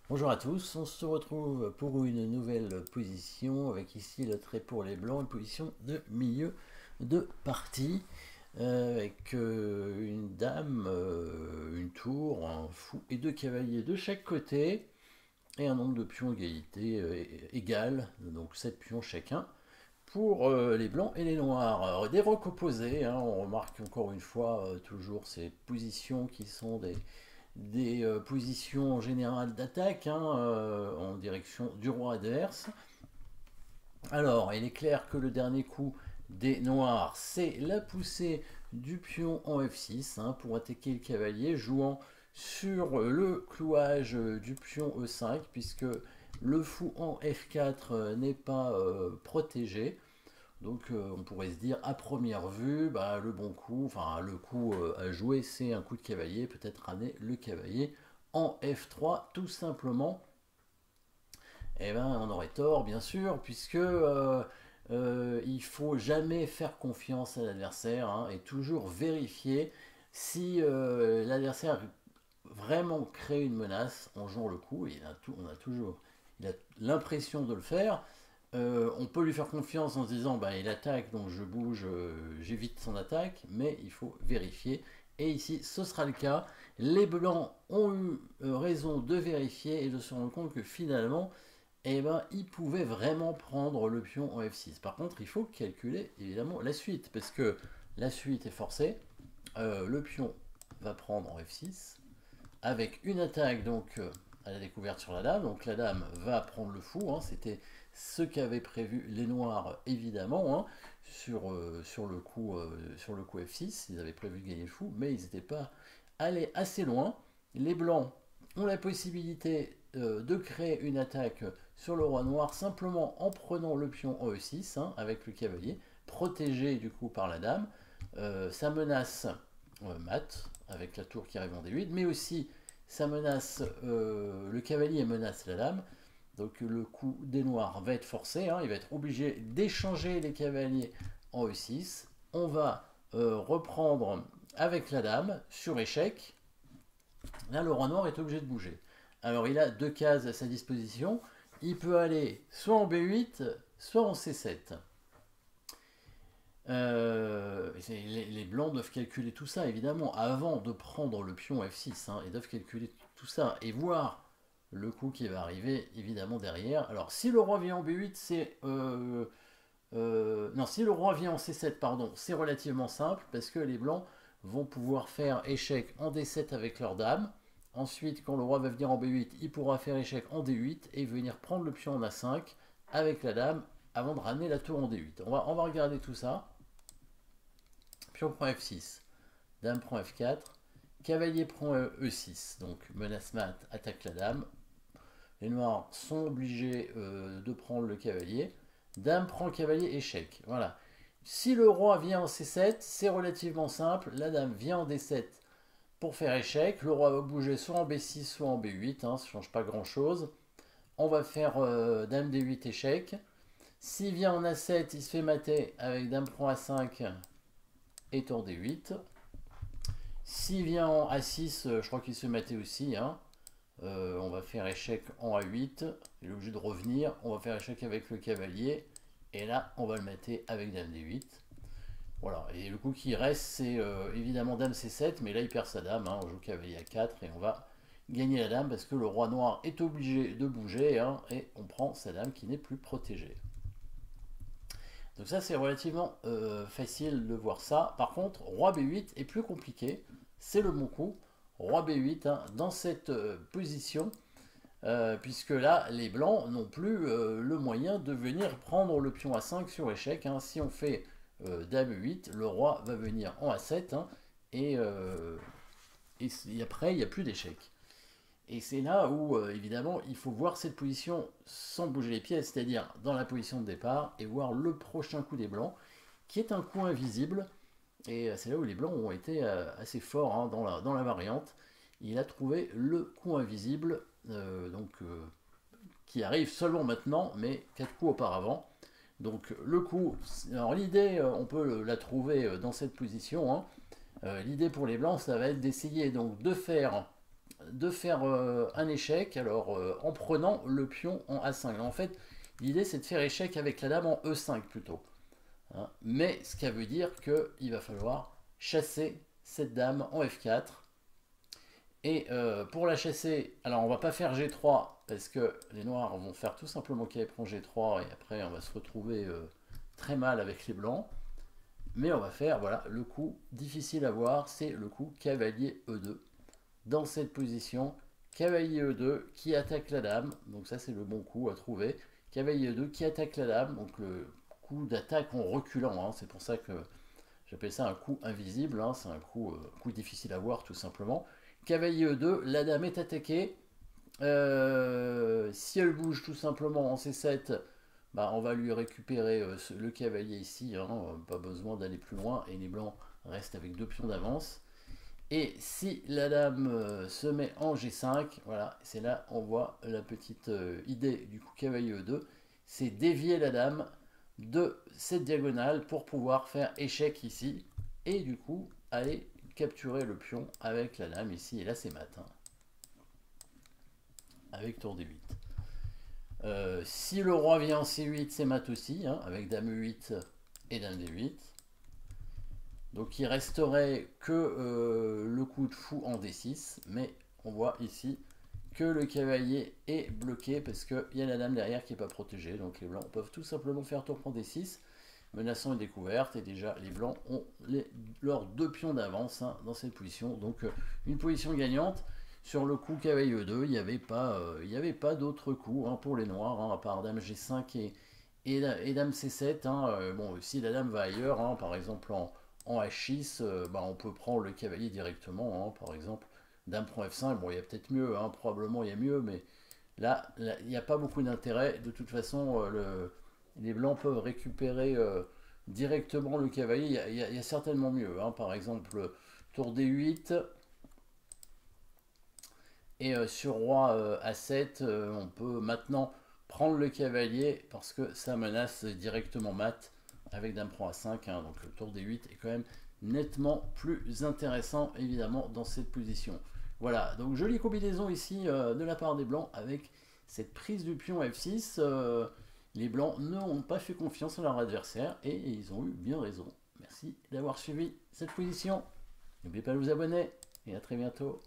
Bonjour à tous, on se retrouve pour une nouvelle position avec ici le trait pour les blancs, une position de milieu de partie avec une dame, une tour, un fou et deux cavaliers de chaque côté et un nombre de pions égalité égal, donc 7 pions chacun pour les blancs et les noirs. Alors, des rocs opposés, hein, on remarque encore une fois toujours ces positions qui sont des positions générales d'attaque hein, en direction du roi adverse. Alors, il est clair que le dernier coup des noirs, c'est la poussée du pion en F6 hein, pour attaquer le cavalier, jouant sur le clouage du pion E5, puisque le fou en F4 n'est pas protégé. Donc on pourrait se dire à première vue, bah, le bon coup, enfin le coup à jouer, c'est un coup de cavalier, peut-être ramener le cavalier en F3 tout simplement. Eh ben on aurait tort bien sûr, puisque il faut jamais faire confiance à l'adversaire hein, et toujours vérifier si l'adversaire vraiment crée une menace en jouant le coup. Et on a toujours il a l'impression de le faire. On peut lui faire confiance en se disant bah, il attaque donc je bouge, j'évite son attaque, mais il faut vérifier. Et ici ce sera le cas. Les blancs ont eu raison de vérifier et de se rendre compte que finalement eh ben, ils pouvaient vraiment prendre le pion en F6. Par contre il faut calculer évidemment la suite parce que la suite est forcée. Le pion va prendre en F6 avec une attaque donc à la découverte sur la dame. Donc la dame va prendre le fou. Hein, c'était ce qu'avaient prévu les noirs évidemment hein, sur le coup F6. Ils avaient prévu de gagner le fou, mais ils n'étaient pas allés assez loin. Les blancs ont la possibilité de créer une attaque sur le roi noir simplement en prenant le pion en E6 hein, avec le cavalier, protégé du coup par la dame. Ça menace mat avec la tour qui arrive en D8, mais aussi ça menace le cavalier menace la dame. Donc le coup des noirs va être forcé, hein, il va être obligé d'échanger les cavaliers en E6. On va reprendre avec la dame sur échec. Là, le roi noir est obligé de bouger. Alors il a deux cases à sa disposition. Il peut aller soit en B8, soit en C7. Les blancs doivent calculer tout ça, évidemment, avant de prendre le pion F6. Hein, ils doivent calculer tout ça et voir le coup qui va arriver, évidemment, derrière. Alors, si le roi vient en B8, c'est... non, si le roi vient en C7, pardon, c'est relativement simple, parce que les blancs vont pouvoir faire échec en D7 avec leur dame. Ensuite, quand le roi va venir en B8, il pourra faire échec en D8 et venir prendre le pion en A5 avec la dame avant de ramener la tour en D8. On va regarder tout ça. Pion prend F6, dame prend F4, cavalier prend E6, donc menace mat, attaque la dame. Les noirs sont obligés de prendre le cavalier. Dame prend cavalier, échec. Voilà. Si le roi vient en C7, c'est relativement simple. La dame vient en D7 pour faire échec. Le roi va bouger soit en B6, soit en B8. Hein, ça ne change pas grand-chose. On va faire dame D8, échec. S'il vient en A7, il se fait mater avec dame prend A5 et tour D8. S'il vient en A6, je crois qu'il se matait aussi. Hein. On va faire échec en A8. Il est obligé de revenir. On va faire échec avec le cavalier. Et là, on va le mater avec dame D8. Voilà. Et le coup qui reste, c'est évidemment dame C7. Mais là, il perd sa dame. Hein. On joue cavalier A4 et on va gagner la dame parce que le roi noir est obligé de bouger. Hein, et on prend sa dame qui n'est plus protégée. Donc ça, c'est relativement facile de voir ça. Par contre, roi B8 est plus compliqué. C'est le bon coup. Roi B8, hein, dans cette position, puisque là, les blancs n'ont plus le moyen de venir prendre le pion A5 sur échec. Hein. Si on fait dame 8, le roi va venir en A7, hein, et après, il n'y a plus d'échec. Et c'est là où, évidemment, il faut voir cette position sans bouger les pièces, c'est-à-dire dans la position de départ, et voir le prochain coup des blancs, qui est un coup invisible. Et c'est là où les blancs ont été assez forts hein, dans la variante. Il a trouvé le coup invisible, qui arrive seulement maintenant, mais 4 coups auparavant. Donc le coup, alors l'idée, on peut la trouver dans cette position. Hein. L'idée pour les blancs, ça va être d'essayer donc de faire de faire un échec, alors en prenant le pion en A5. En fait, l'idée c'est de faire échec avec la dame en E5 plutôt. Hein. Mais ce qui veut dire qu'il va falloir chasser cette dame en F4. Et pour la chasser, alors on va pas faire G3 parce que les noirs vont faire tout simplement qu'il prend G3 et après on va se retrouver très mal avec les blancs. Mais on va faire, voilà, le coup difficile à voir, c'est le coup cavalier E2. Dans cette position, cavalier E2 qui attaque la dame, donc ça c'est le bon coup à trouver. Cavalier E2 qui attaque la dame, donc le coup d'attaque en reculant, hein, c'est pour ça que j'appelle ça un coup invisible, hein, c'est un coup difficile à voir tout simplement. Cavalier E2, la dame est attaquée. Si elle bouge tout simplement en C7, bah, on va lui récupérer le cavalier ici, hein, pas besoin d'aller plus loin, et les blancs restent avec 2 pions d'avance. Et si la dame se met en G5, voilà, c'est là on voit la petite idée du coup cavalier E2, c'est dévier la dame de cette diagonale pour pouvoir faire échec ici, et du coup aller capturer le pion avec la dame ici, et là c'est mat, hein, avec tour D8. Si le roi vient en C8, c'est mat aussi, hein, avec dame E8 et dame D8. Donc il resterait que le coup de fou en D6, mais on voit ici que le cavalier est bloqué parce qu'il y a la dame derrière qui n'est pas protégée. Donc les blancs peuvent tout simplement faire tour prend D6, menaçant une découverte, et déjà les blancs ont leurs 2 pions d'avance, hein, dans cette position. Donc une position gagnante. Sur le coup cavalier E2, il n'y avait pas d'autres coups, hein, pour les noirs, hein, à part dame G5 et dame C7. Hein. Bon, si la dame va ailleurs, hein, par exemple en H6, bah, on peut prendre le cavalier directement, hein, par exemple dame prend F5, bon il y a peut-être mieux, hein, probablement il y a mieux, mais là il n'y a pas beaucoup d'intérêt. De toute façon, les blancs peuvent récupérer directement le cavalier, il y a certainement mieux, hein, par exemple tour D8, et sur roi A7, on peut maintenant prendre le cavalier parce que ça menace directement mat avec dame prend A5, hein, donc le tour D8 est quand même nettement plus intéressant évidemment dans cette position. Voilà, donc jolie combinaison ici de la part des blancs avec cette prise du pion F6. Les blancs n'ont pas fait confiance à leur adversaire et ils ont eu bien raison. Merci d'avoir suivi cette position. N'oubliez pas de vous abonner et à très bientôt.